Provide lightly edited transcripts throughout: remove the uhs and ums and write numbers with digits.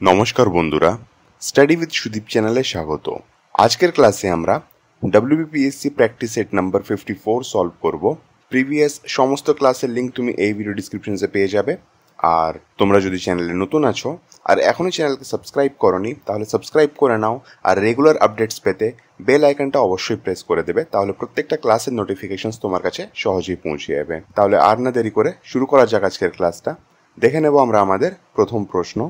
নমস্কার বন্ধুরা, study with Sudip চ্যানেলে স্বাগত। আজকের ক্লাসে আমরা WBPSC practice set number 54 solve করব। প্রিভিয়াস সমস্ত ক্লাসের লিঙ্ক তুমি এই ভিডিও ডিসক্রিপশনে পেয়ে যাবে। আর তোমরা যদি চ্যানেলে নতুন আছো আর এখনও চ্যানেলকে সাবস্ক্রাইব করোনি, তাহলে সাবস্ক্রাইব করে নাও। আর রেগুলার আপডেটস পেতে বেল আইকনটা অবশ্যই প্রেস করে দেবে, তাহলে প্রত্যেকটা ক্লাসের নোটিফিকেশনস তোমার কাছে সহজেই পৌঁছে যাবে। তাহলে আর না দেরি করে শুরু করা যাক আজকের ক্লাসটা। দেখে নেব আমরা আমাদের প্রথম প্রশ্ন।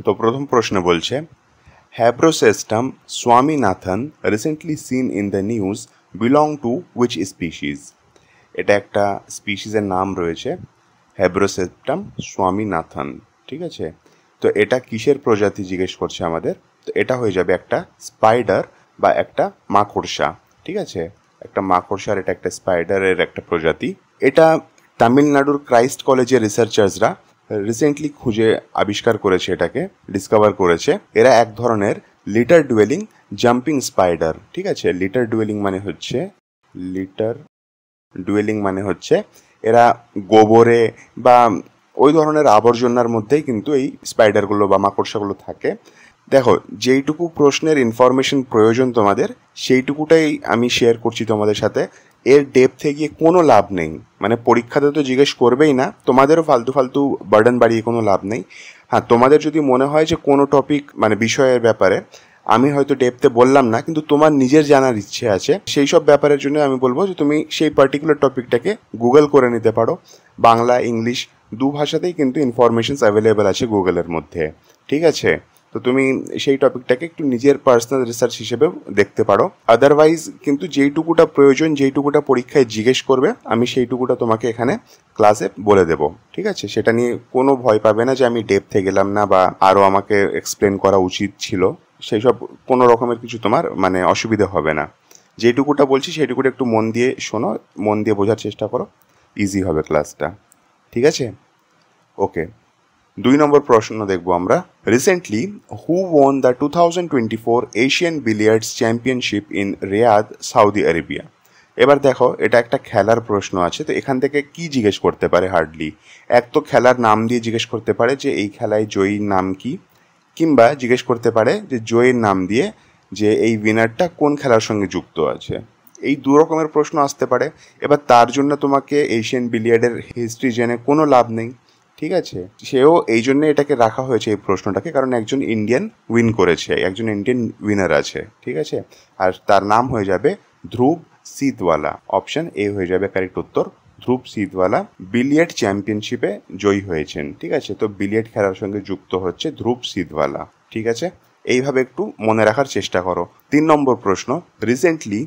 তো প্রথম প্রশ্ন বলছে, Habrosestum swaminathan recently seen in the news belong to which species? এটা একটা স্পিসিসের নাম রয়েছে, হ্যাব্রোসেপ্টাম স্বামীনাথন। ঠিক আছে, তো এটা কিসের প্রজাতি জিজ্ঞেস করছে আমাদের। তো এটা হয়ে যাবে একটা স্পাইডার বা একটা মাকড়সা। ঠিক আছে, একটা মাকড়সার, এটা একটা স্পাইডারের একটা প্রজাতি। এটা তামিলনাড়ুর ক্রাইস্ট কলেজের রিসার্চার্সরা রিসেন্টলি খুঁজে আবিষ্কার করেছে, এটাকে ডিসকভার করেছে। এরা এক ধরনের লিটার ডুয়েলিং জাম্পিং স্পাইডার। ঠিক আছে, লিটার ডুয়েলিং মানে হচ্ছে এরা গোবরে বা ওই ধরনের আবর্জনার মধ্যেই কিন্তু এই স্পাইডারগুলো বা মাকড়সাগুলো থাকে। দেখো, যেইটুকু প্রশ্নের ইনফরমেশন প্রয়োজন তোমাদের, সেইটুকুটাই আমি শেয়ার করছি তোমাদের সাথে। এর ডেপথে গিয়ে কোনো লাভ নেই, মানে পরীক্ষাতে তো জিজ্ঞেস করবেই না, তোমাদেরও ফালতু ফালতু বার্ডেন বাড়িয়ে কোনো লাভ নেই। হ্যাঁ, তোমাদের যদি মনে হয় যে কোনো টপিক মানে বিষয়ের ব্যাপারে আমি হয়তো ডেপথে বললাম না, কিন্তু তোমার নিজের জানার ইচ্ছে আছে, সেই সব ব্যাপারের জন্য আমি বলবো যে তুমি সেই পার্টিকুলার টপিকটাকে গুগল করে নিতে পারো। বাংলা ইংলিশ দু ভাষাতেই কিন্তু ইনফরমেশনস অ্যাভেলেবেল আছে গুগলের মধ্যে। ঠিক আছে, তো তুমি সেই টপিকটাকে একটু নিজের পার্সোনাল রিসার্চ হিসেবে দেখতে পারো। আদারওয়াইজ কিন্তু যেইটুকুটা প্রয়োজন, যেইটুকুটা পরীক্ষায় জিজ্ঞেস করবে, আমি সেইটুকুটা তোমাকে এখানে ক্লাসে বলে দেব। ঠিক আছে, সেটা নিয়ে কোনো ভয় পাবে না যে আমি ডেপথে গেলাম না বা আরও আমাকে এক্সপ্লেন করা উচিত ছিল, সেই সব কোনো রকমের কিছু তোমার মানে অসুবিধা হবে না। যেটুকুটা বলছি সেইটুকুটা একটু মন দিয়ে শোনো, মন দিয়ে বোঝার চেষ্টা করো, ইজি হবে ক্লাসটা। ঠিক আছে, ওকে। 2 নম্বর প্রশ্ন দেখব আমরা। Recently who won the 2024 Asian billiards championship in Riyadh, Saudi Arabia? এবার দেখো, এটা একটা খেলার প্রশ্ন আছে, তো এখান থেকে কি জিজ্ঞেস করতে পারে হার্ডলি? এক তো খেলার নাম দিয়ে জিজ্ঞেস করতে পারে যে এই খেলায় জয়ীর নাম কি, কিংবা জিজ্ঞেস করতে পারে যে জয়ীর নাম দিয়ে যে এই উইনারটা কোন খেলার সঙ্গে যুক্ত আছে। এই দু রকমের প্রশ্ন আসতে পারে। এবার তার জন্য তোমাকে এশিয়ান বিলিয়ার্ডের হিস্ট্রি জেনে কোনো লাভ নেই। ঠিক আছে, সেও এই জন্য এটাকে রাখা হয়েছে এই প্রশ্নটাকে, কারণ একজন ইন্ডিয়ান উইন করেছে, একজন ইন্ডিয়ান উইনার আছে। ঠিক আছে, আর তার নাম হয়ে যাবে ধ্রুব সিদওয়ালা। অপশন এ হয়ে যাবে কারেক্ট উত্তর। ধ্রুব সিদওয়ালা বিলিয়ার্ড চ্যাম্পিয়নশিপে জয়ী হয়েছেন। ঠিক আছে, তো বিলিয়ার্ড খেলার সঙ্গে যুক্ত হচ্ছে ধ্রুব সিদওয়ালা। ঠিক আছে, এইভাবে একটু মনে রাখার চেষ্টা করো। 3 নম্বর প্রশ্ন। Recently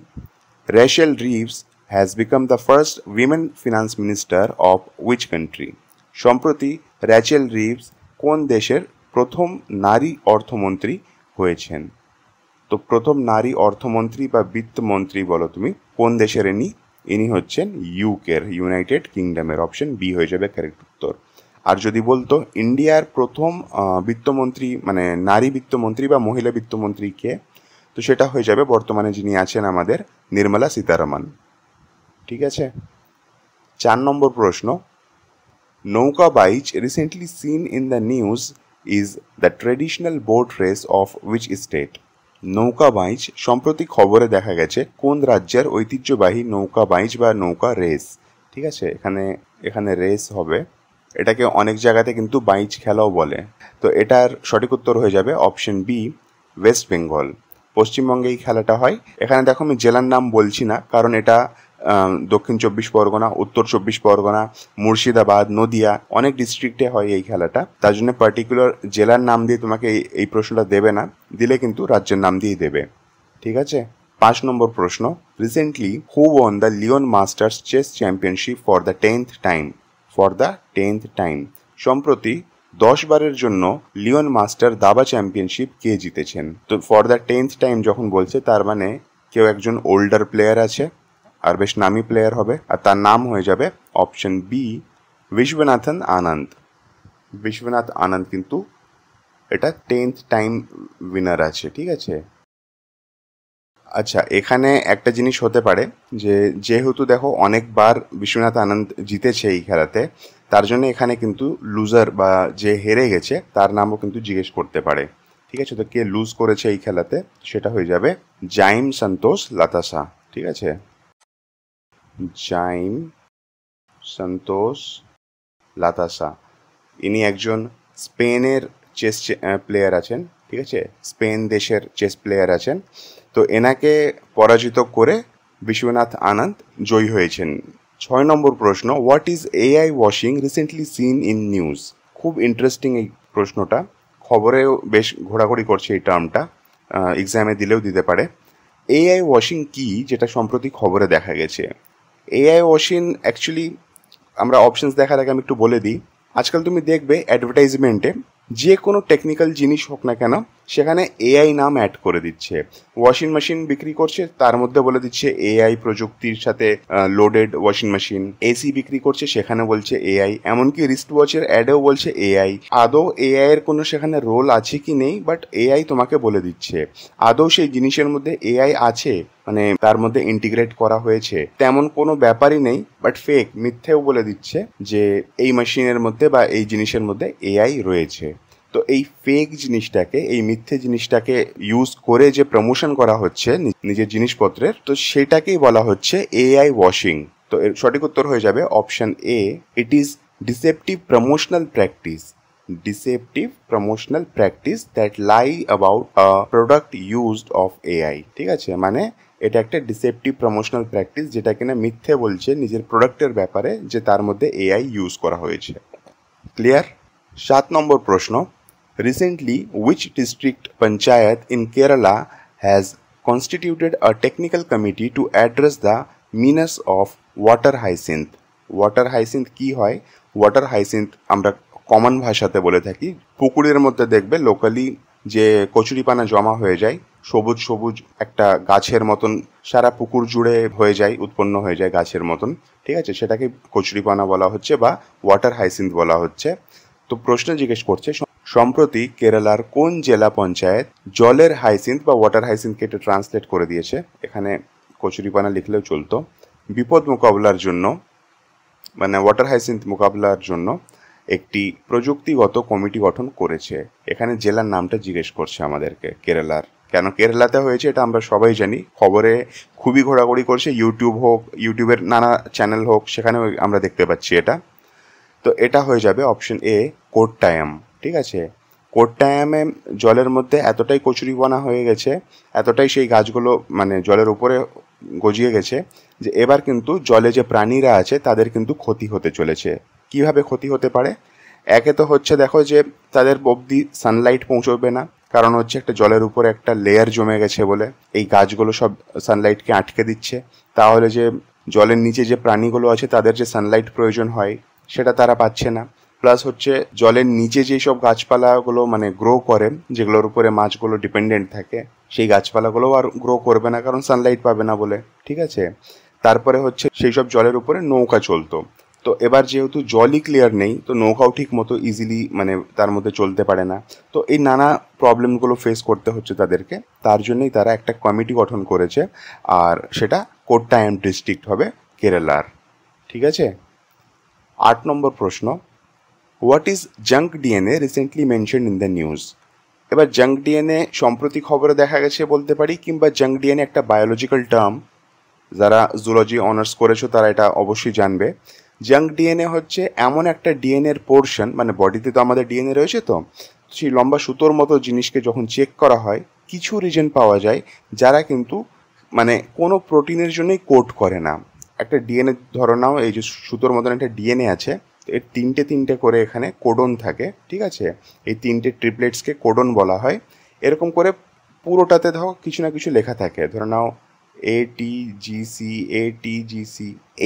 Rachel Reeves has become the first women finance minister of which country? সম্প্রতি রেচেল রিভস কোন দেশের প্রথম নারী অর্থমন্ত্রী হয়েছেন? তো প্রথম নারী অর্থমন্ত্রী বা বিত্তমন্ত্রী বলো তুমি, কোন দেশের ইনি হচ্ছেন ইউকের, ইউনাইটেড কিংডমের। অপশন বি হয়ে যাবে কারেক্ট উত্তর। আর যদি বলতো ইন্ডিয়ার প্রথম বিত্তমন্ত্রী মানে নারী বিত্তমন্ত্রী বা মহিলা বিত্তমন্ত্রী কে, তো সেটা হয়ে যাবে বর্তমানে যিনি আছেন আমাদের নির্মলা সীতারামন। ঠিক আছে। 4 নম্বর প্রশ্ন। নৌকা বাইচ recently seen in the news is the traditional boat race of which state? নৌকা বাইচ সম্প্রতি খবরে দেখা গেছে কোন রাজ্যের ঐতিহ্যবাহী নৌকা বাইচ বা নৌকা রেস? ঠিক আছে, এখানে রেস হবে। এটাকে অনেক জায়গাতে কিন্তু বাইচ খেলাও বলে। তো এটার সঠিক উত্তর হয়ে যাবে অপশন বি, ওয়েস্ট বেঙ্গল। পশ্চিমবঙ্গে এই খেলাটা হয়। এখানে দেখো, আমি জেলার নাম বলছি না, কারণ এটা দক্ষিণ 24 পরগনা, উত্তর 24 পরগনা, মুর্শিদাবাদ, নদিয়া অনেক ডিস্ট্রিক্টে হয় এই খেলাটা। তার জন্য পার্টিকুলার জেলার নাম দিয়ে তোমাকে এই প্রশ্নটা দেবে না, দিলে কিন্তু রাজ্যের নাম দিয়েই দেবে। ঠিক আছে। 5 নম্বর প্রশ্ন। Recently who won the Leon masters chess championship for the 10th time? সম্প্রতি 10 বারের জন্য লিওন মাস্টার দাবা চ্যাম্পিয়নশিপ কে জিতেছেন? তো ফর দ্য 10th টাইম যখন বলছে, তার মানে কেউ একজন ওল্ডার প্লেয়ার আছে, আর বেশ নামি প্লেয়ার হবে, আর তার নাম হয়ে যাবে অপশন বি, বিশ্বনাথন আনন্দ। বিশ্বনাথ আনন্দ কিন্তু এটা 10th টাইম উইনার আছে। ঠিক আছে। আচ্ছা, এখানে একটা জিনিস হতে পারে যে যেহেতু দেখো অনেকবার বিশ্বনাথ আনন্দ জিতেছে এই খেলাতে, তার জন্য এখানে কিন্তু লুজার বা যে হেরে গেছে তার নামও কিন্তু জিজ্ঞেস করতে পারে। ঠিক আছে, তো কে লুজ করেছে এই খেলাতে সেটা হয়ে যাবে জাইম সন্তোষ লাতাসা। ঠিক আছে, জাইম সন্তোষ লাতাসা ইনি একজন স্পেনের চেস প্লেয়ার আছেন। ঠিক আছে, স্পেন দেশের চেস প্লেয়ার আছেন। তো এনাকে পরাজিত করে বিশ্বনাথ আনন্দ জয়ী হয়েছেন। 6 নম্বর প্রশ্ন, what is AI washing recently seen in news? খুব ইন্টারেস্টিং এই প্রশ্নটা, খবরেও বেশ ঘোরাঘুরি করছে এই টার্মটা, এক্সামে দিলেও দিতে পারে। এআই ওয়াশিং কি, যেটা সম্প্রতি খবরে দেখা গেছে? এআই ওয়াশিং অ্যাকচুয়ালি আমরা অপশনস দেখার আগে আমি একটু বলে দিই। আজকাল তুমি দেখবে অ্যাডভার্টাইজমেন্টে যে কোনো টেকনিক্যাল জিনিস হোক না কেন সেখানে এআই নাম অ্যাড করে দিচ্ছে। ওয়াশিং মেশিন বিক্রি করছে, তার মধ্যে বলে দিচ্ছে এআই প্রযুক্তির সাথে লোডেড ওয়াশিং মেশিন। এসি বিক্রি করছে, সেখানে বলছে এআই। এমনকি রিস্ট ওয়াচের অ্যাডেও বলছে এআই। আদৌ এআই এর কোনো সেখানে রোল আছে কি নেই, বাট এআই তোমাকে বলে দিচ্ছে। আদৌ সেই জিনিসের মধ্যে এআই আছে, মানে তার মধ্যে ইন্টিগ্রেট করা হয়েছে, তেমন কোনো ব্যাপারই নেই, বাট ফেক, মিথ্যেও বলে দিচ্ছে যে এই মেশিনের মধ্যে বা এই জিনিসের মধ্যে এআই রয়েছে। তো এই ফেক জিনিসটাকে, এই মিথ্যে জিনিসটাকে ইউজ করে যে প্রমোশন করা হচ্ছে নিজের জিনিসপত্রের, তো সেটাকেই বলা হচ্ছে এআই ওয়াশিং। তো এর সঠিক উত্তর হয়ে যাবে option A, it is deceptive promotional practice. Deceptive promotional practice that lie about a product used of AI. ঠিক আছে, মানে এটা একটা ডিসেপটিভ প্রমোশনাল প্র্যাকটিস যেটা কিনা মিথ্যে বলছে নিজের প্রোডাক্টের ব্যাপারে যে তার মধ্যে এআই ইউজ করা হয়েছে। ক্লিয়ার? 7 নম্বর প্রশ্ন, recently which district panchayat in Kerala has constituted a technical committee to address the menace of water hyacinth? Water hyacinth কি হয়? ওয়াটার হাইসিন্থ আমরা কমন ভাষাতে বলে থাকি পুকুরের মধ্যে দেখবে লোকালি যে কচুরিপানা জমা হয়ে যায়, সবুজ সবুজ একটা গাছের মতন সারা পুকুর জুড়ে হয়ে যায়, উৎপন্ন হয়ে যায় গাছের মতন। ঠিক আছে, সেটাকে কচুরিপানা বলা হচ্ছে বা ওয়াটার হাইসিন্থ বলা হচ্ছে। তো প্রশ্ন জিজ্ঞেস করছে, সম্প্রতি কেরালার কোন জেলা পঞ্চায়েত জলের হাইসিন্থ বা ওয়াটার হাইসিন্থকে এটা ট্রান্সলেট করে দিয়েছে, এখানে কচুরিপানা লিখলেও চলতো, বিপদ মোকাবিলার জন্য, মানে ওয়াটার হাইসিন্থ মোকাবিলার জন্য একটি প্রযুক্তিগত কমিটি গঠন করেছে। এখানে জেলার নামটা জিজ্ঞেস করছে আমাদেরকে কেরালার। কেন কেরালাতে হয়েছে এটা আমরা সবাই জানি, খবরে খুবই ঘোরাঘুরি করছে, ইউটিউব হোক, ইউটিউবের নানা চ্যানেল হোক, সেখানেও আমরা দেখতে পাচ্ছি এটা। তো এটা হয়ে যাবে অপশন এ, কোট্টায়াম। ঠিক আছে, কোট্টায়ামে জলের মধ্যে এতটাই কচুরিপানা হয়ে গেছে, এতটাই সেই গাছগুলো মানে জলের উপরে গজিয়ে গেছে যে এবার কিন্তু জলে যে প্রাণীরা আছে তাদের কিন্তু ক্ষতি হতে চলেছে। কিভাবে ক্ষতি হতে পারে? একে তো হচ্ছে দেখো যে তাদের অবধি সানলাইট পৌঁছবে না, কারণ হচ্ছে একটা জলের উপরে একটা লেয়ার জমে গেছে বলে এই গাছগুলো সব সানলাইটকে আটকে দিচ্ছে। তাহলে যে জলের নিচে যে প্রাণীগুলো আছে তাদের যে সানলাইট প্রয়োজন হয় সেটা তারা পাচ্ছে না। প্লাস হচ্ছে জলের নিচে যেসব গাছপালাগুলো মানে গ্রো করে, যেগুলোর উপরে মাছগুলো ডিপেন্ডেন্ট থাকে, সেই গাছপালাগুলোও আর গ্রো করবে না, কারণ সানলাইট পাবে না বলে। ঠিক আছে, তারপরে হচ্ছে সেই সব জলের উপরে নৌকা চলতো। তো এবার যেহেতু জলই ক্লিয়ার নেই, তো নৌকাও ঠিক মতো ইজিলি মানে তার মধ্যে চলতে পারে না। তো এই নানা প্রবলেমগুলো ফেস করতে হচ্ছে তাদেরকে, তার জন্যই তারা একটা কমিটি গঠন করেছে, আর সেটা কোট্টায়াম ডিস্ট্রিক্ট হবে কেরালার। ঠিক আছে। 8 নম্বর প্রশ্ন, what is junk DNA recently mentioned in the news? এবার জাঙ্ক ডিএনএ সম্প্রতি খবরে দেখা গেছে বলতে পারি, কিংবা জাঙ্ক ডিএনএ একটা বায়োলজিক্যাল টার্ম, যারা জুলজি অনার্স করেছো তারা এটা অবশ্যই জানবে। জাঙ্ক ডিএনএ হচ্ছে এমন একটা ডিএনএর পোর্শন, মানে বডিতে তো আমাদের ডিএনএ রয়েছে, তো সেই লম্বা সুতোর মতো জিনিসকে যখন চেক করা হয় কিছু রিজন পাওয়া যায় যারা কিন্তু মানে কোনো প্রোটিনের জন্যই কোড করে না। একটা ডিএনএ ধরো নাও, এই যে সুতোর মতন একটা ডিএনএ আছে, এর তিনটে করে এখানে কোডন থাকে। ঠিক আছে, এই তিনটে ট্রিপলেটসকে কোডন বলা হয়। এরকম করে পুরোটাতে ধরো কিছু না কিছু লেখা থাকে, ধরো নাও ATGC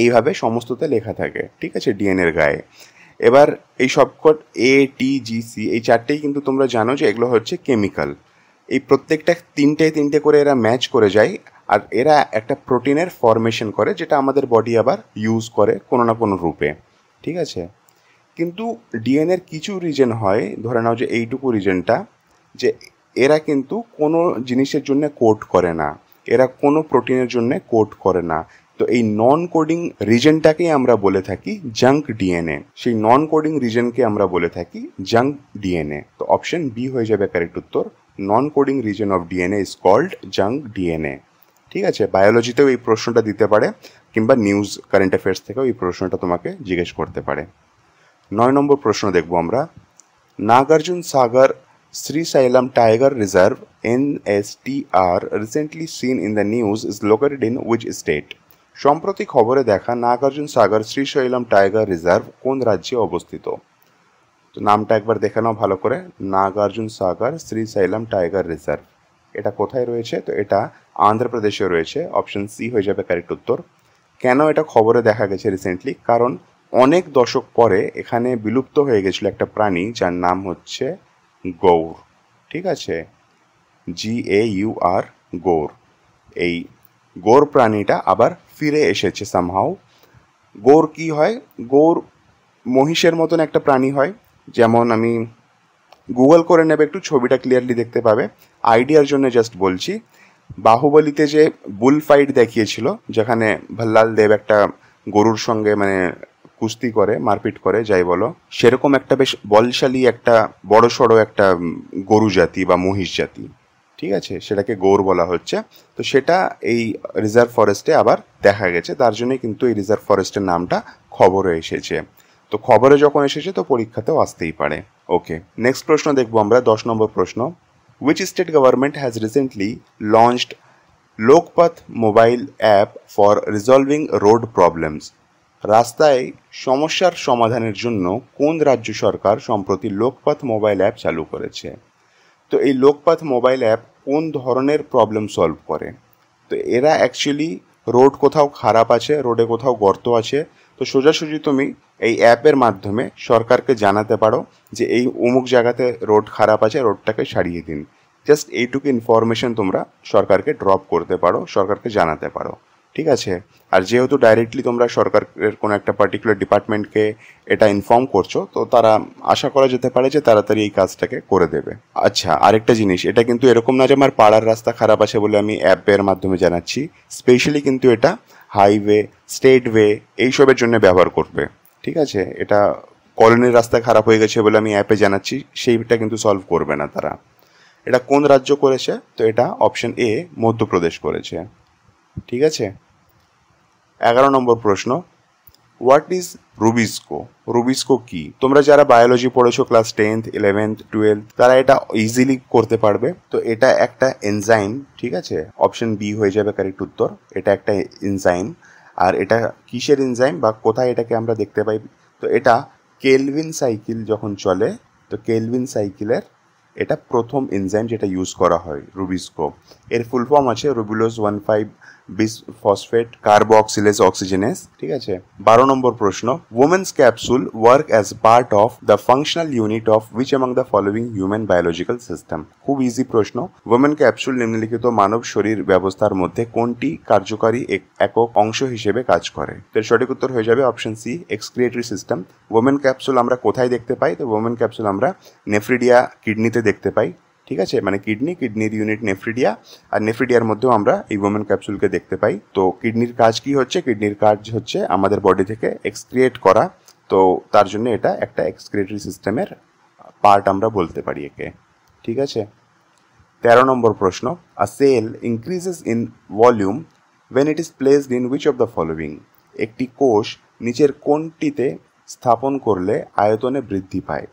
এইভাবে সমস্ততে লেখা থাকে। ঠিক আছে, ডিএনএর গায়ে। এবার এই সবকট ATGC এই চারটেই কিন্তু তোমরা জানো যে এগুলো হচ্ছে কেমিক্যাল। এই প্রত্যেকটা তিনটে করে এরা ম্যাচ করে যায়, আর এরা একটা প্রোটিনের ফরমেশন করে, যেটা আমাদের বডি আবার ইউজ করে কোনো না কোনো রূপে। ঠিক আছে, কিন্তু ডিএনএর কিছু রিজন হয়, ধরে নাও যে এইটুকু রিজনটা, যে এরা কিন্তু কোনো জিনিসের জন্য কোড করে না, এরা কোনো প্রোটিনের জন্য কোড করে না। তো এই নন কোডিং রিজনটাকেই আমরা বলে থাকি জাঙ্ক ডিএনএ। সেই নন কোডিং রিজনকে আমরা বলে থাকি জাঙ্ক ডিএনএ। তো অপশন বি হয়ে যাবে কারেক্ট উত্তর। Non coding region of DNA is called junk DNA. ঠিক আছে, বায়োলজিতেও এই প্রশ্নটা দিতে পারে, কিংবা নিউজ কারেন্ট অ্যাফেয়ার্স থেকেও এই প্রশ্নটা তোমাকে জিজ্ঞেস করতে পারে। 9 নম্বর প্রশ্ন দেখব আমরা। নাগার্জুন সাগর Srisailam Tiger Reserve NSTR recently seen in the news is located in which state? সম্প্রতি খবরে দেখা নাগার্জুন সাগর শ্রীশৈলম টাইগার রিজার্ভ কোন রাজ্যে অবস্থিত? তো নামটা একবার দেখে নাও ভালো করে। নাগার্জুন সাগর শ্রীশৈলম টাইগার রিজার্ভ, এটা কোথায় রয়েছে? তো এটা আন্ধ্রপ্রদেশে রয়েছে। অপশন সি হয়ে যাবে কারেক্ট উত্তর। কেন এটা খবরে দেখা গেছে রিসেন্টলি? কারণ অনেক দশক পরে এখানে বিলুপ্ত হয়ে গেছিল একটা প্রাণী যার নাম হচ্ছে গৌর। ঠিক আছে, GAUR, গৌর। এই গৌর প্রাণীটা আবার ফিরে এসেছে সামহাউ। গৌর কি হয়? গৌর মহিষের মতন একটা প্রাণী হয়। যেমন আমি গুগল করে নেবে, একটু ছবিটা ক্লিয়ারলি দেখতে পাবে। আইডিয়ার জন্য জাস্ট বলছি, বাহুবলীতে যে বুল ফাইট দেখিয়েছিল, যেখানে ভল্লাল দেব একটা গরুর সঙ্গে মানে কুস্তি করে, মারপিট করে, যাই বলো, সেরকম একটা বেশ বলশালী একটা বড় সড়ো একটা গরু জাতি বা মহিষ জাতি। ঠিক আছে, সেটাকে গৌর বলা হচ্ছে। তো সেটা এই রিজার্ভ ফরেস্টে আবার দেখা গেছে, তার জন্যই কিন্তু এই রিজার্ভ ফরেস্টের নামটা খবরে এসেছে। তো খবরে যখন এসেছে তো পরীক্ষাতেও আসতেই পারে। ওকে, নেক্সট প্রশ্ন দেখবো আমরা, 10 নম্বর প্রশ্ন। Which state government has recently launched Lokpath mobile app for resolving road problems? রাস্তায় সমস্যার সমাধানের জন্য কোন রাজ্য সরকার সম্প্রতি লোকপাথ মোবাইল অ্যাপ চালু করেছে? তো এই লোকপাথ মোবাইল অ্যাপ কোন ধরনের প্রবলেম সলভ করে? তো এরা অ্যাকচুয়ালি রোড কোথাও খারাপ আছে, রোডে কোথাও গর্ত আছে, তো সোজাসুজি তুমি এই অ্যাপের মাধ্যমে সরকারকে জানাতে পারো যে এই অমুক জায়গাতে রোড খারাপ আছে, রোডটাকে সারিয়ে দিন। জাস্ট এইটুকু ইনফরমেশন তোমরা সরকারকে ড্রপ করতে পারো, সরকারকে জানাতে পারো। ঠিক আছে, আর যেহেতু ডাইরেক্টলি তোমরা সরকারের কোনো একটা পার্টিকুলার ডিপার্টমেন্টকে এটা ইনফর্ম করছো, তো তারা আশা করা যেতে পারে যে তাড়াতাড়ি এই কাজটাকে করে দেবে। আচ্ছা, আরেকটা জিনিস, এটা কিন্তু এরকম না যে আমার পাড়ার রাস্তা খারাপ আছে বলে আমি অ্যাপের মাধ্যমে জানাচ্ছি। স্পেশালি কিন্তু এটা হাইওয়ে, স্টেটওয়ে এইসবের জন্য ব্যবহার করবে। ঠিক আছে, এটা কলোনির রাস্তা খারাপ হয়ে গেছে বলে আমি অ্যাপে জানাচ্ছি, সেইটা কিন্তু সলভ করবে না তারা। এটা কোন রাজ্য করেছে? তো এটা অপশন এ, মধ্যপ্রদেশ করেছে। ঠিক আছে, 11 নম্বর প্রশ্ন। What is rubisco? রুবিস্কো কি? তোমরা যারা বায়োলজি পড়েছো ক্লাস 10th, 11th, 12th, তারা এটা ইজিলি করতে পারবে। তো এটা একটা এনজাইম। ঠিক আছে, অপশন বি হয়ে যাবে কারেক্ট উত্তর। এটা একটা এনজাইম। আর এটা কিসের এনজাইম বা কোথায় এটাকে আমরা দেখতে পাই? তো এটা কেলভিন সাইকেল যখন চলে, তো কেলভিন সাইকেলের এটা প্রথম এনজাইম যেটা ইউজ করা হয়, রুবিস্কো। এর ফুল ফর্ম আছে রুবিলোজ 1,5-বিসফসফেট কার্বক্সিলেজ অক্সিজেনেস। ঠিক আছে, 12 নম্বর প্রশ্ন। Women's capsule work as part of the functional unit of which among the following human biological system? খুব ইজি প্রশ্ন। ওমেন ক্যাপসুল নিম্নলিখিত মানব শরীর ব্যবস্থার মধ্যে কোনটি কার্যকারী একক অংশ হিসেবে কাজ করে? তো সঠিক উত্তর হয়ে যাবে option C, excretory system. Bowman capsule আমরা কোথায় দেখতে পাই? তো ওমেন ক্যাপসুল আমরা নেফ্রিডিয়া, কিডনিতে দেখতে পাই। ঠিক আছে, মানে কিডনির ইউনিট নেফ্রিডিয়া, আর নেফ্রিডিয়ার মধ্যেও আমরা এই ওমেন ক্যাপসুলকে দেখতে পাই। তো কিডনির কাজ কি হচ্ছে? কিডনির কাজ হচ্ছে আমাদের বডি থেকে এক্সক্রিয়েট করা। তো তার জন্য এটা একটা এক্সক্রিয়েটরি সিস্টেমের পার্ট আমরা বলতে পারি একে। ঠিক আছে, 13 নম্বর প্রশ্ন। A cell increases in volume when it is placed in which of the following? একটি কোষ নিচের কোনটিতে স্থাপন করলে আয়তনে বৃদ্ধি পায়?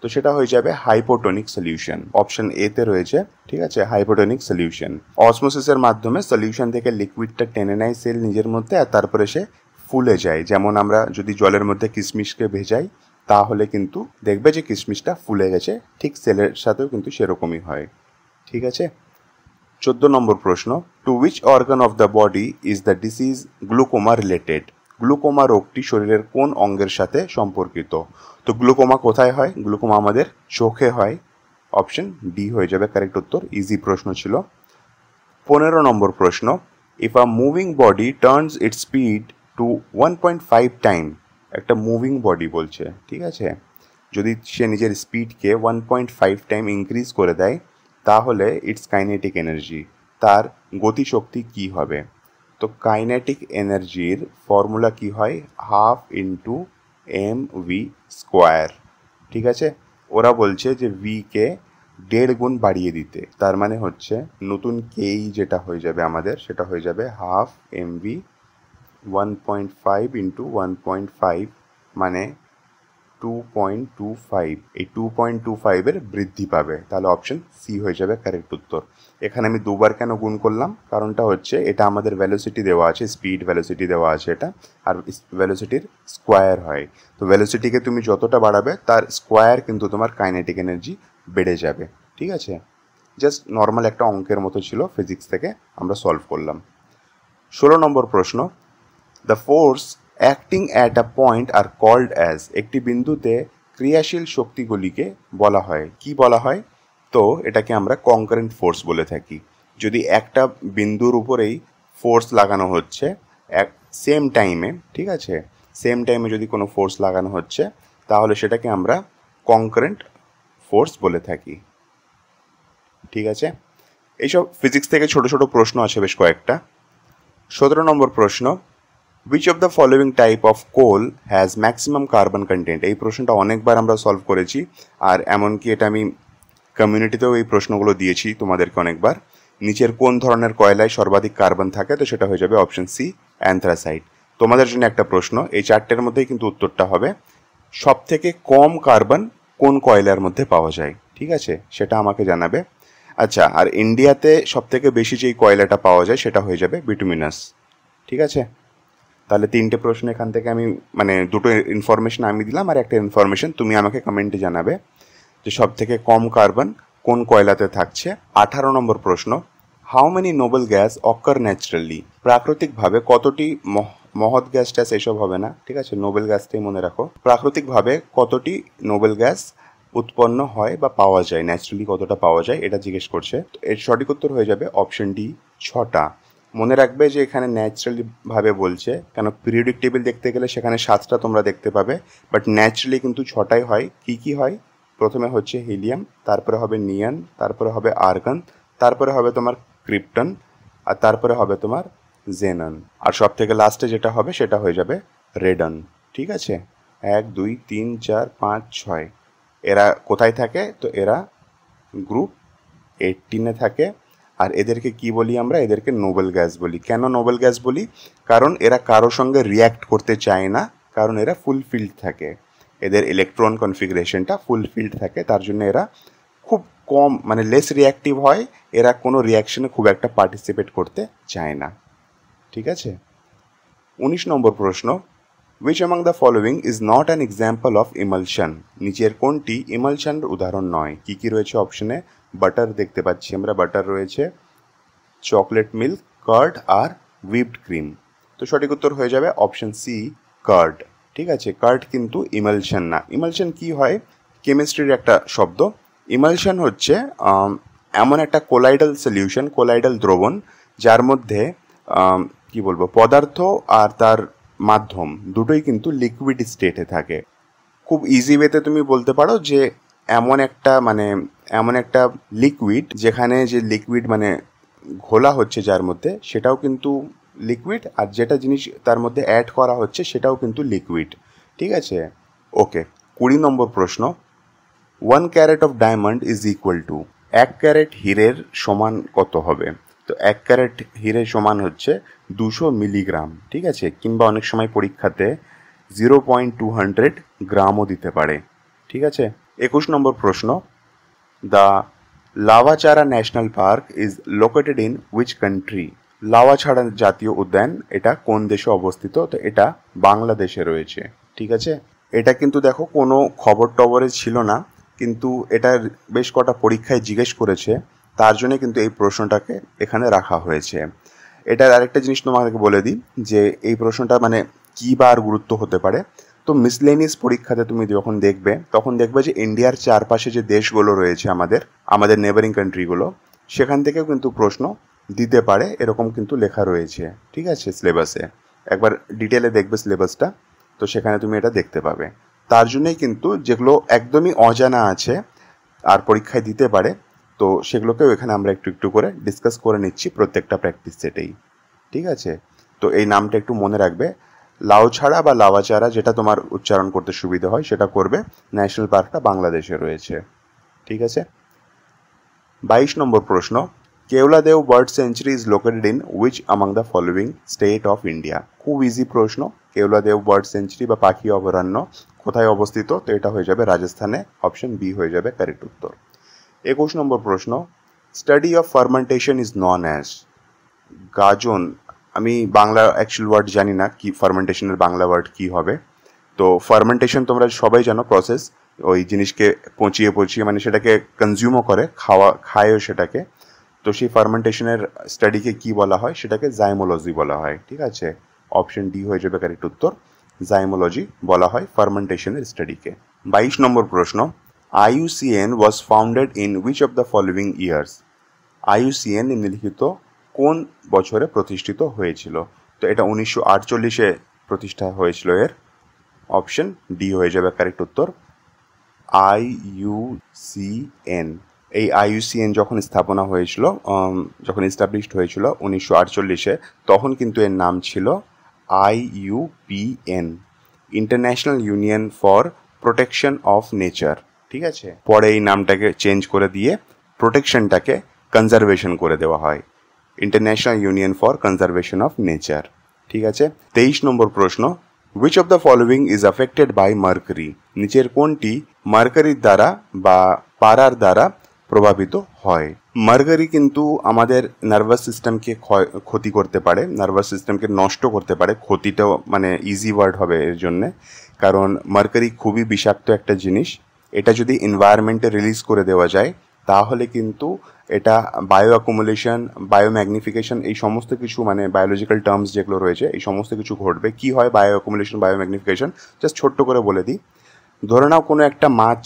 তো সেটা হয়ে যাবে হাইপোটনিক সলিউশন। অপশন এ তে রয়েছে। ঠিক আছে, হাইপোটনিক সলিউশন। অসমোসিসের মাধ্যমে সলিউশন থেকে লিকুইডটা টেনে নেয় সেল নিজের মধ্যে, আর তারপরে সে ফুলে যায়। যেমন আমরা যদি জলের মধ্যে কিশমিশকে ভেজাই, তাহলে কিন্তু দেখবে যে কিশমিশটা ফুলে গেছে। ঠিক সেলের সাথেও কিন্তু সেরকমই হয়। ঠিক আছে, 14 নম্বর প্রশ্ন। To which organ of the body is the disease glaucoma related? Glaucoma রোগটি শরীরের কোন অঙ্গের সাথে সম্পর্কিত? তো গ্লুকোমা কোথায় হয়? গ্লুকোমা আমাদের চোখে হয়। অপশন ডি হয়ে যাবে কারেক্ট উত্তর। ইজি প্রশ্ন ছিল। 15 নম্বর প্রশ্ন। If a moving body turns its speed to 1.5 time, একটা মুভিং বডি বলছে, ঠিক আছে, যদি সে নিজের স্পিডকে 1.5 টাইম ইনক্রিজ করে দেয়, তাহলে ইটস কাইনেটিক এনার্জি, তার গতিশক্তি কি হবে? তো তো কাইনেটিক এনার্জির ফর্মুলা কি হয়, half into M V square. ঠিক আছে, ওরা বলছে যে ভিকে 1.5 গুণ বাড়িয়ে দিতে, তার মানে হচ্ছে নতুন কেই যেটা হয়ে যাবে আমাদের, সেটা হয়ে যাবে হাফ এম ভি 1.5 ইন্টু 1.5 মানে 2.25। এই 2.25 বৃদ্ধি পাবে, তাহলে অপশন সি হয়ে যাবে কারেক্ট উত্তর। এখানে আমি দুবার কেন গুণ করলাম, কারণটা হচ্ছে এটা আমাদের ভ্যালোসিটি দেওয়া আছে, স্পিড ভ্যালোসিটি দেওয়া আছে এটা, আর ভ্যালোসিটির স্কোয়ার হয়। তো ভ্যালোসিটিকে তুমি যতটা বাড়াবে তার স্কোয়ার কিন্তু তোমার কাইনেটিক এনার্জি বেড়ে যাবে। ঠিক আছে, জাস্ট নর্মাল একটা অঙ্কের মতো ছিল, ফিজিক্স থেকে আমরা সলভ করলাম। 16 নম্বর প্রশ্ন, the force acting at a point are called as. একটি বিন্দুতে ক্রিয়াশীল শক্তিগুলিকে বলা হয়, কি বলা হয়? তো এটাকে আমরা কনকারেন্ট ফোর্স বলে থাকি। যদি একটা বিন্দুর উপরেই ফোর্স লাগানো হচ্ছে এক সেম টাইমে, ঠিক আছে, সেম টাইমে যদি কোনো ফোর্স লাগানো হচ্ছে তাহলে সেটাকে আমরা কনকারেন্ট ফোর্স বলে থাকি। ঠিক আছে, এইসব ফিজিক্স থেকে ছোট ছোট প্রশ্ন আছে বেশ কয়েকটা। 17 নম্বর প্রশ্ন, which of the following type of coal has maximum carbon content? এই প্রশ্নটা অনেকবার আমরা সলভ করেছি, আর এমনকি এটা আমি কমিউনিটিতেও এই প্রশ্নগুলো দিয়েছি তোমাদেরকে অনেকবার। নিচের কোন ধরনের কয়লায় সর্বাধিক কার্বন থাকে? তো সেটা হয়ে যাবে অপশন সি, অ্যান্থ্রাসাইট। তোমাদের জন্য একটা প্রশ্ন, এই চারটের মধ্যেই কিন্তু উত্তরটা হবে সব থেকে কম কার্বন কোন কয়লার মধ্যে পাওয়া যায়। ঠিক আছে, সেটা আমাকে জানাবে। আচ্ছা, আর ইন্ডিয়াতে সব থেকে বেশি যেই কয়লাটা পাওয়া যায় সেটা হয়ে যাবে বিটুমিনাস। ঠিক আছে, তাহলে 3টে প্রশ্ন এখান থেকে আমি মানে 2টো ইনফরমেশন আমি দিলাম, আর একটা ইনফরমেশন তুমি আমাকে কমেন্টে জানাবে যে সব থেকে কম কার্বন কোন কয়লাতে থাকছে। 18 নম্বর প্রশ্ন, how many Nobel gas ochre naturally? প্রাকৃতিকভাবে কতটি মহৎ গ্যাস ট্যাস এসব হবে না, ঠিক আছে, নোবেল গ্যাসটাই মনে রাখো। প্রাকৃতিকভাবে কতটি নোবেল গ্যাস উৎপন্ন হয় বা পাওয়া যায়, ন্যাচারালি কতটা পাওয়া যায় এটা জিজ্ঞেস করছে। এর সঠিক উত্তর হয়ে যাবে অপশন ডি, 6টা। মনে রাখবে যে এখানে ন্যাচারালি ভাবে বলছে, কেন পিরিয়ডিক টেবিল দেখতে গেলে সেখানে 7টা তোমরা দেখতে পাবে, বাট ন্যাচারালি কিন্তু 6টাই হয়। কি কি হয়? প্রথমে হচ্ছে হিলিয়াম, তারপরে হবে নিয়ন, তারপরে হবে আর্গন, তারপরে হবে তোমার ক্রিপ্টন, আর তারপরে হবে তোমার জেনন, আর সব থেকে লাস্টে যেটা হবে সেটা হয়ে যাবে রেডন। ঠিক আছে, 1 2 3 4 5 6। এরা কোথায় থাকে? তো এরা গ্রুপ 18-এ থাকে। আর এদেরকে কি বলি আমরা? এদেরকে নোবেল গ্যাস বলি। কেন নোবেল গ্যাস বলি? কারণ এরা কারো সঙ্গে রিয়্যাক্ট করতে চায় না, কারণ এরা ফুলফিল্ড থাকে, এদের ইলেকট্রন কনফিগারেশনটা ফুলফিল্ড থাকে, তার জন্য এরা খুব কম মানে লেস রিয়াক্টিভ হয়, এরা কোনো রিয়াকশনে খুব একটা পার্টিসিপেট করতে চায় না। ঠিক আছে, 19 নম্বর প্রশ্ন, which among the following is not an example of emulsion? নিচের কোনটি ইমালশনের উদাহরণ নয়? কি কি রয়েছে অপশনে? বাটার দেখতে পাচ্ছি আমরা, বাটার রয়েছে, চকলেট মিল্ক, কার্ড আর হুইপড ক্রিম। তো সঠিক উত্তর হয়ে যাবে অপশন সি, কার্ড। ঠিক আছে, কার্ড কিন্তু ইমালশন না। ইমালশন কি হয়? কেমিস্ট্রির একটা শব্দ। ইমালশন হচ্ছে এমন একটা কোলাইডাল সলিউশন, কোলাইডাল দ্রবণ, যার মধ্যে কি বলবো, পদার্থ আর তার মাধ্যম দুটোই কিন্তু লিকুইড স্টেটে থাকে। খুব ইজি ওয়েতে তুমি বলতে পারো যে এমন একটা লিকুইড, যেখানে যে লিকুইড মানে ঘোলা হচ্ছে যার মধ্যে, সেটাও কিন্তু লিকুইড, আর যেটা জিনিস তার মধ্যে অ্যাড করা হচ্ছে সেটাও কিন্তু লিকুইড। ঠিক আছে, ওকে। 20 নম্বর প্রশ্ন, 1 carat of diamond is equal to, 1 carat হীরের সমান কত হবে? তো 1 ক্যারেট হীরে সমান হচ্ছে 200 মিলিগ্রাম। ঠিক আছে, কিংবা অনেক সময় পরীক্ষাতে 0.200 গ্রামও দিতে পারে। ঠিক আছে, 21 নম্বর প্রশ্ন, the Lawachara national park is located in which country? Lawachara জাতীয় উদ্যান এটা কোন দেশে অবস্থিত? তো এটা বাংলাদেশে রয়েছে। ঠিক আছে, এটা কিন্তু দেখো কোনো খবর টবরে ছিল না, কিন্তু এটার বেশ কটা পরীক্ষায় জিজ্ঞেস করেছে, তার জন্য কিন্তু এই প্রশ্নটাকে এখানে রাখা হয়েছে। এটার আরেকটা জিনিস তোমাকে বলে দিই যে এই প্রশ্নটা মানে কী বা আর গুরুত্ব হতে পারে। তো মিসলেনিয়াস পরীক্ষাতে তুমি যখন দেখবে, তখন দেখবে যে ইন্ডিয়ার চারপাশে যে দেশগুলো রয়েছে আমাদের নেবারিং কান্ট্রিগুলো, সেখান থেকেও কিন্তু প্রশ্ন দিতে পারে, এরকম কিন্তু লেখা রয়েছে। ঠিক আছে, সিলেবাসে একবার ডিটেলে দেখবে সিলেবাসটা, তো সেখানে তুমি এটা দেখতে পাবে। তার জন্যই কিন্তু যেগুলো একদমই অজানা আছে আর পরীক্ষায় দিতে পারে, তো সেগুলোকেও এখানে আমরা একটু একটু করে ডিসকাস করে নিচ্ছি প্রত্যেকটা প্র্যাকটিস সেটেই। ঠিক আছে, তো এই নামটা একটু মনে রাখবে। লাউছাড়া বা লাওয়াচারা, যেটা তোমার উচ্চারণ করতে সুবিধা হয় সেটা করবে। ন্যাশনাল পার্কটা বাংলাদেশে রয়েছে। ঠিক আছে। 22 নম্বর প্রশ্ন, Keoladeo bird century is located in which among the following state of India? খুব ইজি প্রশ্ন। কেওলাদেও বার্ড সেঞ্চুরি বা পাখি অভয়ারণ্য কোথায় অবস্থিত? তো এটা হয়ে যাবে রাজস্থানে, অপশন বি হয়ে যাবে কারেক্ট উত্তর। 21 নম্বর প্রশ্ন, study of fermentation is known as? Gajan, আমি বাংলা অ্যাকচুয়াল ওয়ার্ড জানি না কি ফার্মেন্টেশনের বাংলা ওয়ার্ড কি হবে। তো ফার্মেন্টেশন তোমরা সবাই জানো, প্রসেস, ওই জিনিসকে পচিয়ে মানে সেটাকে কনজিউমও করে, খায়ও সেটাকে। তো সেই ফার্মেন্টেশনের স্টাডিকে কি বলা হয়? সেটাকে জাইমোলজি বলা হয়। ঠিক আছে, অপশন ডি হয়ে যাবে কারেক্ট উত্তর। জাইমোলজি বলা হয় ফার্মেন্টেশনের স্টাডিকে। 22 নম্বর প্রশ্ন, IUCN was founded in which of the following years? IUCN নিম্নলিখিত কোন বছরে প্রতিষ্ঠিত হয়েছিল? তো এটা 1948-এ প্রতিষ্ঠা হয়েছিল এর। অপশন ডি হয়ে যাবে কারেক্ট উত্তর। IUCN, এই IUCN যখন স্থাপনা হয়েছিল, যখন এস্টাবলিশড হয়েছিল 1948-এ, তখন কিন্তু এর নাম ছিল IUPN, international union for protection of nature. ঠিক আছে, পরে এই নামটাকে চেঞ্জ করে দিয়ে প্রোটেকশনটাকে কনজারভেশন করে দেওয়া হয়, international union for conservation of nature. ঠিক আছে। 23 নম্বর প্রশ্ন, which of the following is affected by mercury? নিচের কোনটি মার্কারির দ্বারা বা পারার দ্বারা প্রভাবিত হয়? মার্কারি কিন্তু আমাদের নার্ভাস সিস্টেমকে ক্ষতি করতে পারে, নার্ভাস সিস্টেমকে নষ্ট করতে পারে। ক্ষতিটাও মানে ইজি ওয়ার্ড হবে এর জন্যে, কারণ মার্কারি খুবই বিষাক্ত একটা জিনিস। এটা যদি এনভায়রনমেন্টে রিলিজ করে দেওয়া যায় তাহলে কিন্তু এটা বায়ো অ্যাকুমুলেশন, বায়োম্যাগনিফিকেশন, এই সমস্ত কিছু মানে বায়োলজিক্যাল টার্মস যেগুলো রয়েছে এই সমস্ত কিছু ঘটবে। কি হয় বায়ো অ্যাকুমুলেশন, বায়োম্যাগনিফিকেশন? জাস্ট ছোট্ট করে বলে দিই। ধরে নাও কোনো একটা মাছ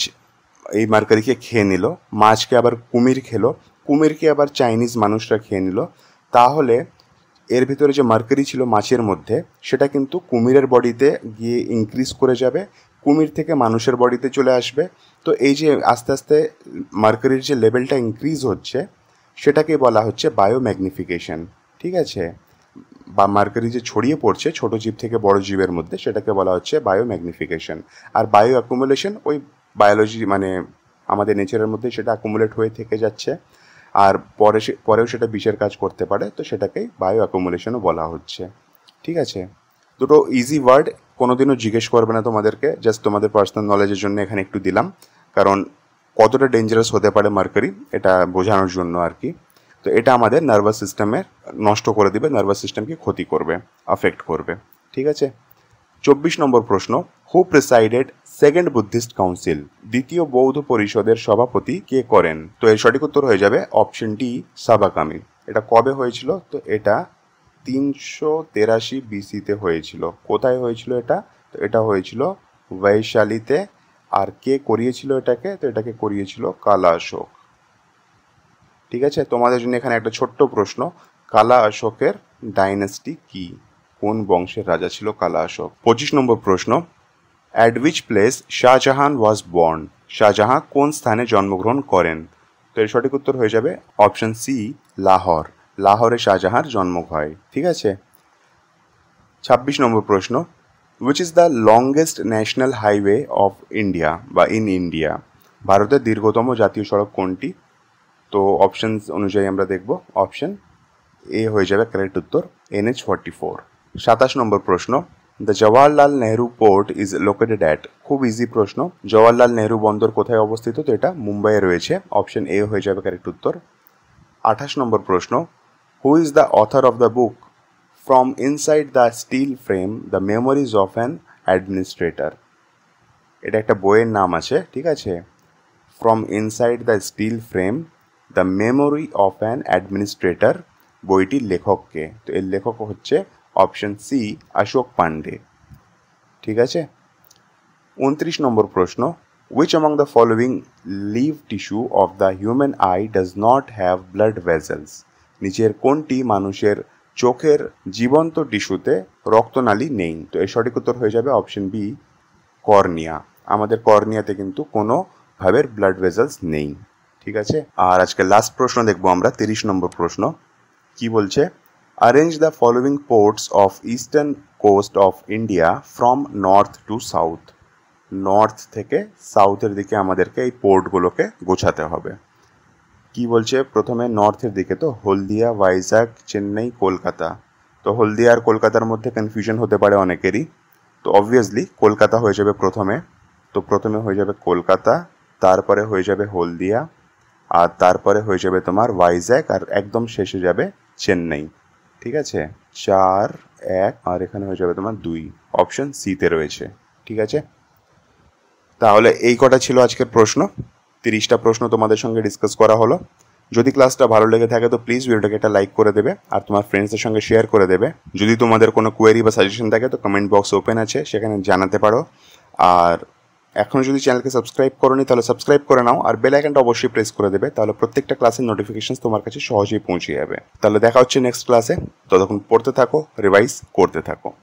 এই মার্কারিকে খেয়ে নিল, মাছকে আবার কুমির খেলো, কুমিরকে আবার চাইনিজ মানুষরা খেয়ে নিল, তাহলে এর ভিতরে যে মার্কারি ছিল মাছের মধ্যে সেটা কিন্তু কুমিরের বডিতে গিয়ে ইনক্রিজ করে যাবে, কুমির থেকে মানুষের বডিতে চলে আসবে। তো এই যে আস্তে আস্তে মার্কারির যে লেভেলটা ইনক্রিজ হচ্ছে সেটাকে বলা হচ্ছে বায়োম্যাগনিফিকেশন। ঠিক আছে, বা মার্কারি যে ছড়িয়ে পড়ছে ছোট জীব থেকে বড় জীবের মধ্যে সেটাকে বলা হচ্ছে বায়োম্যাগনিফিকেশন। আর বায়ো অ্যাকুমুলেশন ওই বায়োলজি মানে আমাদের নেচারের মধ্যে সেটা অ্যাকুমুলেট হয়ে থেকে যাচ্ছে, আর পরেও সেটা বিষের কাজ করতে পারে, তো সেটাকেই বায়ো অ্যাকুমুলেশনও বলা হচ্ছে। ঠিক আছে, দুটো ইজি ওয়ার্ড, কোনোদিনও জিজ্ঞেস করবে না তোমাদেরকে, জাস্ট তোমাদের পার্সোনাল নলেজের জন্য এখানে একটু দিলাম, কারণ কতটা ডেঞ্জারাস হতে পারে মার্কারি এটা বোঝানোর জন্য আর কি। তো এটা আমাদের নার্ভাস সিস্টেমের নষ্ট করে দিবে, নার্ভাস সিস্টেমকে ক্ষতি করবে, আফেক্ট করবে। ঠিক আছে। 24 নম্বর প্রশ্ন, হু প্রিসাইডেড সেকেন্ড বুদ্ধিস্ট কাউন্সিল? দ্বিতীয় বৌদ্ধ পরিষদের সভাপতি কে করেন? তো এর সঠিক উত্তর হয়ে যাবে অপশন ডি, সাবাকামি। এটা কবে হয়েছিল? তো এটা 383 BC-তে হয়েছিল। কোথায় হয়েছিল এটা? তো এটা হয়েছিল বৈশালীতে। আর কে করিয়েছিল এটাকে? তো এটাকে করিয়েছিল কালা অশোক। ঠিক আছে, তোমাদের জন্য এখানে একটা ছোট্ট প্রশ্ন, কালা অশোকের ডাইনেস্টি কি? কোন বংশের রাজা ছিল কালা অশোক? 25 নম্বর প্রশ্ন, at which place Shahjahan was born? Shahjahan কোন স্থানে জন্মগ্রহণ করেন? তো এর সঠিক উত্তর হয়ে যাবে অপশন সি, লাহোর। লাহোরে শাহজাহার জন্ম হয়। ঠিক আছে। 26 নম্বর প্রশ্ন, which is the longest national highway of India বা ইন ইন্ডিয়া? ভারতের দীর্ঘতম জাতীয় সড়ক কোনটি? তো অপশন অনুযায়ী আমরা দেখব, অপশন এ হয়ে যাবে কারেক্ট উত্তর, NH-44। 27 নম্বর প্রশ্ন, the Jawaharlal Nehru port is located at? খুব ইজি প্রশ্ন, জওয়াহরলাল নেহরু বন্দর কোথায় অবস্থিত? তো এটা মুম্বাইয়ে রয়েছে, অপশন এ হয়ে যাবে কারেক্ট উত্তর। 28 নম্বর প্রশ্ন, who is the author of the book from inside the still frame the memories of an administrator? এটা একটা বইয়ের নাম আছে। ঠিক আছে, from inside the still frame the memory of an administrator, বইটির লেখককে? তো এর লেখক হচ্ছে অপশন সি, অশোক পান্ডে। ঠিক আছে। 29 নম্বর প্রশ্ন, which among the following live tissue of the human eye does not have blood vessels? নিচের কোনটি মানুষের চোখের জীবন্ত টিস্যুতে রক্তনালী নেই? তো এর সঠিক উত্তর হয়ে যাবে অপশন বি, কর্নিয়া। আমাদের কর্নিয়াতে কিন্তু কোনো ভাবের ব্লাড ভেসেলস নেই। ঠিক আছে। আর আজকে লাস্ট প্রশ্ন দেখবো আমরা, 30 নম্বর প্রশ্ন। কি বলছে? Arrange the following ports of eastern coast of India from north to south. North থেকে সাউথের দিকে আমাদেরকে এই পোর্টগুলোকে গোছাতে হবে। কি বলছে প্রথমে নর্থের দিকে, তো হলদিয়া, ভাইজাগ, চেন্নাই, কলকাতা। তো হলদিয়া আর কলকাতার মধ্যে কনফিউশন হতে পারে অনেকেরই, তো অবভিয়াসলি কলকাতা হয়ে যাবে প্রথমে। তো প্রথমে হয়ে যাবে কলকাতা, তারপরে হয়ে যাবে হলদিয়া, আর তারপরে হয়ে যাবে তোমার ভাইজ্যাগ, আর একদম শেষে যাবে চেন্নাই। ঠিক আছে, 4, 1, আর এখানে হয়ে যাবে তোমার 2, অপশন সিতে রয়েছে। ঠিক আছে, তাহলে এই কটা ছিল আজকের প্রশ্ন। 30টা প্রশ্ন তোমাদের সঙ্গে ডিসকাস করা হলো। যদি ক্লাসটা ভালো লেগে থাকে তো প্লিজ ভিডিওটাকে একটা লাইক করে দেবে আর তোমার ফ্রেন্ডসদের সঙ্গে শেয়ার করে দেবে। যদি তোমাদের কোনো কোয়েরি বা সাজেশন থাকে তো কমেন্ট বক্স ওপেন আছে, সেখানে জানাতে পারো। আর এখনও যদি চ্যানেলকে সাবস্ক্রাইব করোনি তাহলে সাবস্ক্রাইব করে নাও, আর বেল আইকনটা অবশ্যই প্রেস করে দেবে, তাহলে প্রত্যেকটা ক্লাসের নোটিফিকেশন তোমার কাছে সহজেই পৌঁছে যাবে। তাহলে দেখা হচ্ছে নেক্সট ক্লাসে, ততক্ষণ পড়তে থাকো, রিভাইজ করতে থাকো।